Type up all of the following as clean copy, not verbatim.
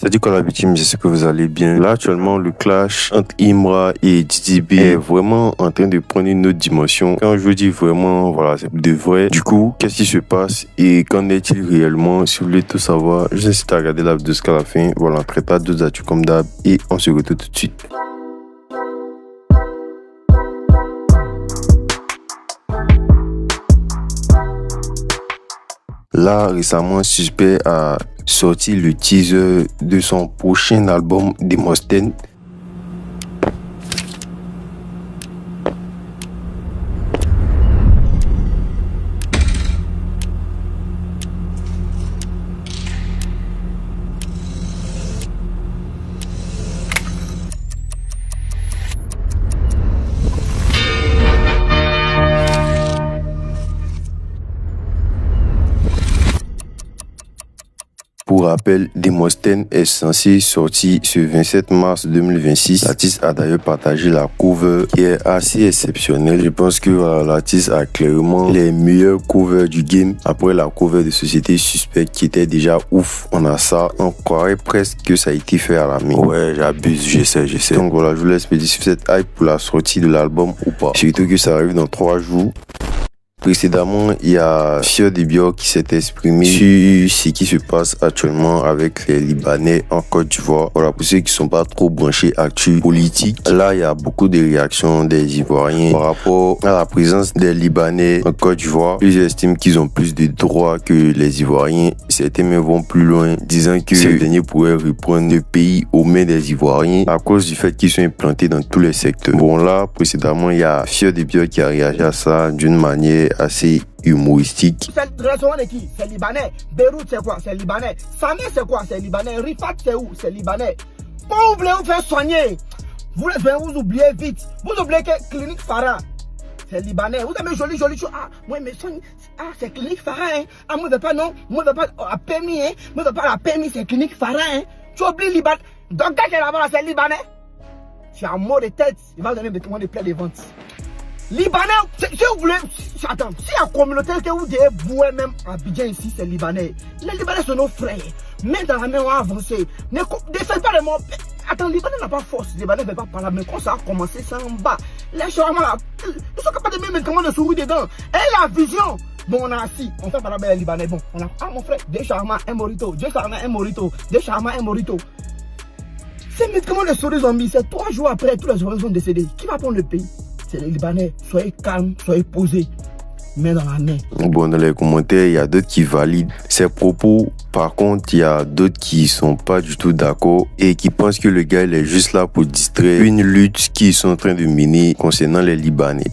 Ça dit quoi la victime, j'espère que vous allez bien. Là actuellement le clash entre Imra et DDB est vraiment en train de prendre une autre dimension. Quand je vous dis vraiment, voilà, c'est de vrai. Du coup, qu'est-ce qui se passe et qu'en est-il réellement? Si vous voulez tout savoir, je vous incite à regarder la vidéo jusqu'à la fin. Voilà, on traitera d'autres actus comme d'hab et on se retrouve tout de suite. Là, récemment, Suspect a sorti le teaser de son prochain album Demosthène. Pour rappel, Demosthène est censé sortir ce 27 mars 2026. L'artiste a d'ailleurs partagé la cover qui est assez exceptionnelle. Je pense que l'artiste a clairement les meilleurs covers du game. Après la cover de Société Suspect qui était déjà ouf, on a ça. On croirait presque que ça a été fait à la main. Ouais, j'abuse, j'essaie. Donc voilà, je vous laisse me dire si vous êtes hype pour la sortie de l'album ou pas. Surtout que ça arrive dans 3 jours. Précédemment, il y a Fior Debio qui s'est exprimé sur ce qui se passe actuellement avec les Libanais en Côte d'Ivoire. Voilà, pour ceux qui sont pas trop branchés actu politique, là, il y a beaucoup de réactions des Ivoiriens par rapport à la présence des Libanais en Côte d'Ivoire. Ils estiment qu'ils ont plus de droits que les Ivoiriens. Certains même vont plus loin, disant que ces derniers pourraient reprendre le pays aux mains des Ivoiriens à cause du fait qu'ils sont implantés dans tous les secteurs. Bon, là, précédemment, il y a Fior Debio qui a réagi à ça d'une manière assez humoristique. C'est le restaurant de qui? C'est libanais. Beyrouth c'est quoi? C'est libanais. Samé c'est quoi? C'est libanais. Rifat c'est où? C'est libanais. Pourquoi vous voulez vous faire soigner? Vous oubliez vite. Vous oubliez que Clinique Farah, c'est libanais. Vous avez joli chose. Ah, moi mais soigne. Ah, c'est Clinique Farah, hein. Ah, moi je veux pas non. Moi je veux pas la permis, hein. Moi je veux pas la permis, c'est Clinique Farah, hein. Tu oublies Liban. Donc quand il est là-bas, c'est libanais. Tu as un mot de tête. Il va donner vêtements de plaie de vente. Libanais, si vous voulez, attends, si la communauté que vous devez vous-même à Abidjan ici, c'est libanais. Les Libanais sont nos frères. Main dans la main, on va avancer. Ne faites pas les mots. Attends, les Libanais n'ont pas force. Les Libanais ne veulent pas parler. Mais quand ça a commencé, c'est en bas. Les shawarma là, ils sont capables de mettre médicaments de souris dedans. Et la vision. Bon, on a assis, on fait parler les Libanais. Bon, on a, ah mon frère, des shawarma, un morito. Des shawarma, un morito. Des shawarma, un morito. Ces médicaments de souris zombies, c'est 3 jours après, tous les Ivoiriens sont décédés. Qui va prendre le pays? C'est les Libanais. Soyez calmes, soyez posés. Main dans la main. Bon, dans les commentaires, il y a d'autres qui valident ces propos. Par contre, il y a d'autres qui sont pas du tout d'accord et qui pensent que le gars il est juste là pour distraire une lutte qu'ils sont en train de mener concernant les Libanais.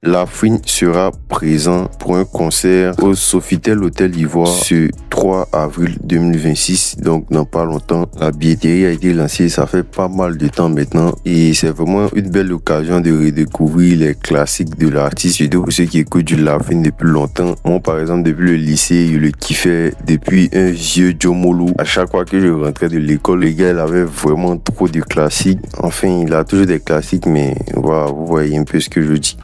La Fouine sera présent pour un concert au Sofitel Hôtel Ivoire ce 3 avril 2026, donc dans pas longtemps. La billetterie a été lancée, ça fait pas mal de temps maintenant et c'est vraiment une belle occasion de redécouvrir les classiques de l'artiste, surtout pour ceux qui écoutent du La Fouine depuis longtemps. Moi par exemple, depuis le lycée, je le kiffais depuis un vieux Jomolo. À chaque fois que je rentrais de l'école, le gars il avait vraiment trop de classiques. Enfin, il a toujours des classiques, mais voilà, vous voyez un peu ce que je dis.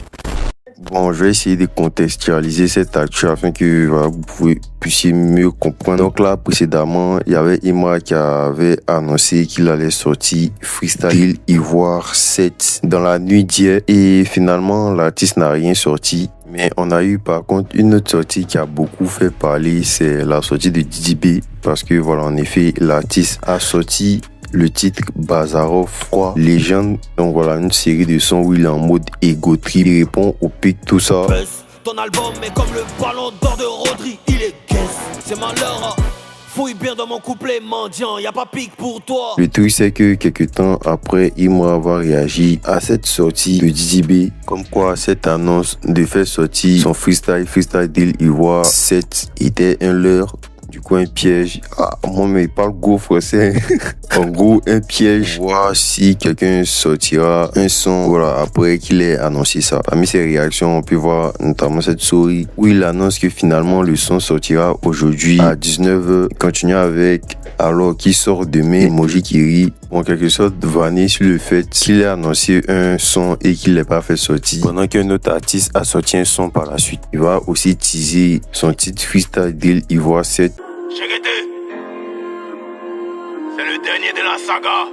Bon, je vais essayer de contextualiser cette actu afin que voilà, vous puissiez mieux comprendre. Donc là, précédemment, il y avait Imra qui avait annoncé qu'il allait sortir Freestyle Ivoire 7 dans la nuit d'hier. Et finalement, l'artiste n'a rien sorti. Mais on a eu par contre une autre sortie qui a beaucoup fait parler, c'est la sortie de DDB. Parce que voilà, en effet, l'artiste a sorti le titre Bazarov 3 Légende. Donc voilà, une série de sons où il est en mode ego trip. Il répond au pic, tout ça. Ton album est comme le ballon d'or de Rodri. Il est guess, c'est malheur. Fouille bien dans mon couplet mendiant, y a pas pique pour toi. Le truc c'est que quelques temps après, Imra va réagir à cette sortie de DDB. Comme quoi cette annonce de faire sortir son freestyle Deal Ivoire 7 était un leurre. Du coup, un piège. Ah, moi, mais il parle gros français. En gros, un piège. Voir si quelqu'un sortira un son, voilà, après qu'il ait annoncé ça. Parmi ses réactions, on peut voir notamment cette souris où il annonce que finalement le son sortira aujourd'hui à 19h. Continue avec alors qu'il sort demain, emoji qui rit. En quelque sorte, vanner sur le fait qu'il ait annoncé un son et qu'il l'ait pas fait sortir. Pendant qu'un autre artiste a sorti un son par la suite. Il va aussi teaser son titre Freestyle Deal Ivoire 7. c'est le dernier de la saga.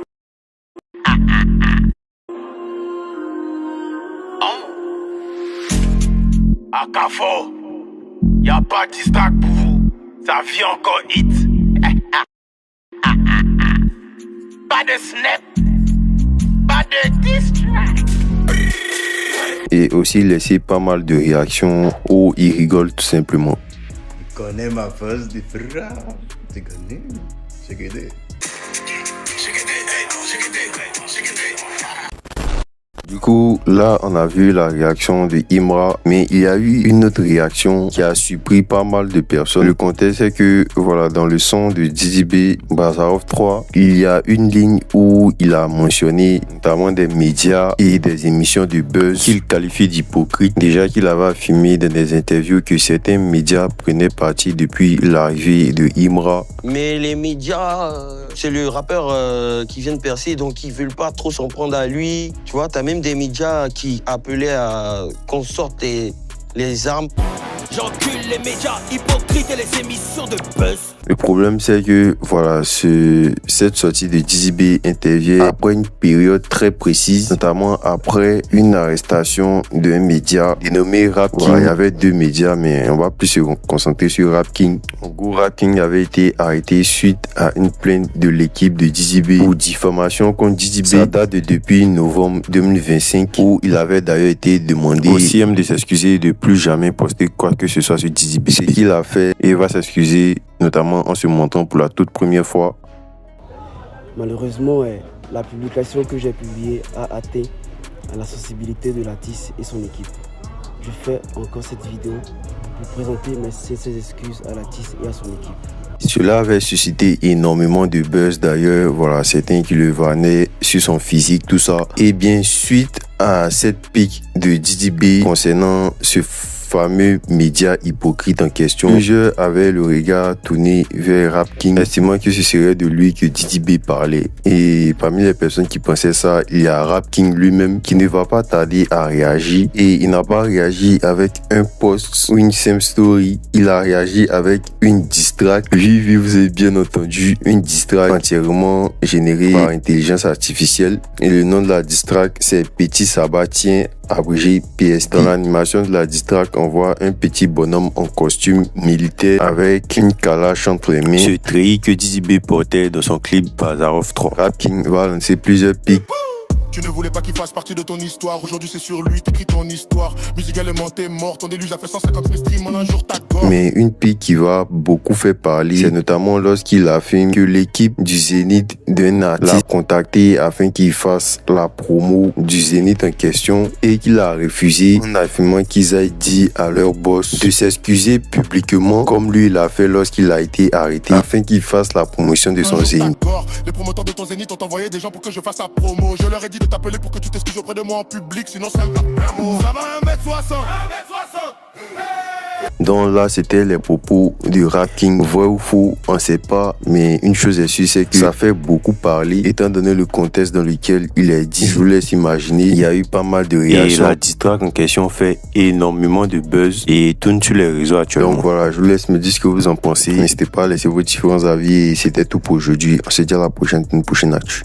À Cafo, y'a pas de distract pour vous. Ça vient encore hit. Pas de snap, pas de distract. Et aussi laisser pas mal de réactions où il rigole tout simplement. Tu connais ma force de frappe. Tu connais. Du coup, là, on a vu la réaction de Imra, mais il y a eu une autre réaction qui a surpris pas mal de personnes. Le contexte, c'est que, voilà, dans le son de Dizzy B, Bazarov 3, il y a une ligne où il a mentionné notamment des médias et des émissions de buzz qu'il qualifie d'hypocrites. Déjà qu'il avait affirmé dans des interviews que certains médias prenaient parti depuis l'arrivée de Imra. Mais les médias, c'est le rappeur qui vient de percer, donc ils veulent pas trop s'en prendre à lui. Tu vois, t'as même des médias qui appelaient à qu'on sorte les armes. J'encule les médias hypocrites et les émissions de buzz. Le problème, c'est que, voilà, cette sortie de Dizzy B intervient après une période très précise, notamment après une arrestation d'un média dénommé Rap King. Voilà, il y avait deux médias, mais on va plus se concentrer sur Rap King. En gros, Rap King avait été arrêté suite à une plainte de l'équipe de Dizzy B pour diffamation contre Dizzy B. Ça date de depuis novembre 2025, où il avait d'ailleurs été demandé au CM de s'excuser de plus jamais poster quoi que ce soit sur Dizzy B. Ce qu'il a fait et va s'excuser, notamment en se montrant pour la toute première fois. Malheureusement, la publication que j'ai publiée a atteint à la sensibilité de l'artiste et son équipe. Je fais encore cette vidéo pour présenter mes sincères excuses à l'artiste et à son équipe. Cela avait suscité énormément de buzz d'ailleurs, voilà, certains qui le vannaient sur son physique, tout ça. Et bien, suite à cette pique de Dizzy B concernant ce fameux média hypocrite en question, plusieurs avaient le regard tourné vers Rap King, estimant que ce serait de lui que Dizzy B parlait. Et parmi les personnes qui pensaient ça, il y a Rap King lui-même qui ne va pas tarder à réagir. Et il n'a pas réagi avec un post ou une simple story, il a réagi avec une diss track. Oui, vous avez bien entendu, une diss track entièrement générée par intelligence artificielle. Et le nom de la diss track, c'est Petit Sabatien, abrégé PST. Dans l'animation de la diss track, on voit un petit bonhomme en costume militaire avec une calache entre les mains, ce treillis que Dizzy B portait dans son clip Bazarov 3. Rap King va lancer plusieurs pics. Tu ne voulais pas qu'il fasse partie de ton histoire. Aujourd'hui c'est sur lui, t'écris ton histoire. Musicalement t'es mort, ton déluge a fait 150 000 streams en un jour ta gorge. Mais une pique qui va beaucoup faire parler, c'est notamment lorsqu'il affirme que l'équipe du Zénith d'un artiste l'a contacté afin qu'il fasse la promo du Zénith en question et qu'il a refusé en affirmant qu'ils aient dit à leur boss de s'excuser publiquement comme lui l'a fait lorsqu'il a été arrêté afin qu'il fasse la promotion de son Zénith. Les promoteurs de ton Zénith ont envoyé des gens pour que je fasse la promo. Je leur ai dit de t'appeler pour que tu t'excuses auprès de moi en public, sinon c'est un d'amour. Ça va 1m60. Donc là, c'était les propos de Rap King. Vrai ou faux, on ne sait pas, mais une chose est sûre, c'est que ça fait beaucoup parler, étant donné le contexte dans lequel il est dit. Je vous laisse imaginer, il y a eu pas mal de réactions. Et la diss track en question fait énormément de buzz et tourne sur les réseaux actuellement. Donc voilà, je vous laisse me dire ce que vous en pensez. N'hésitez pas à laisser vos différents avis et c'était tout pour aujourd'hui. On se dit à la prochaine, une prochaine actu.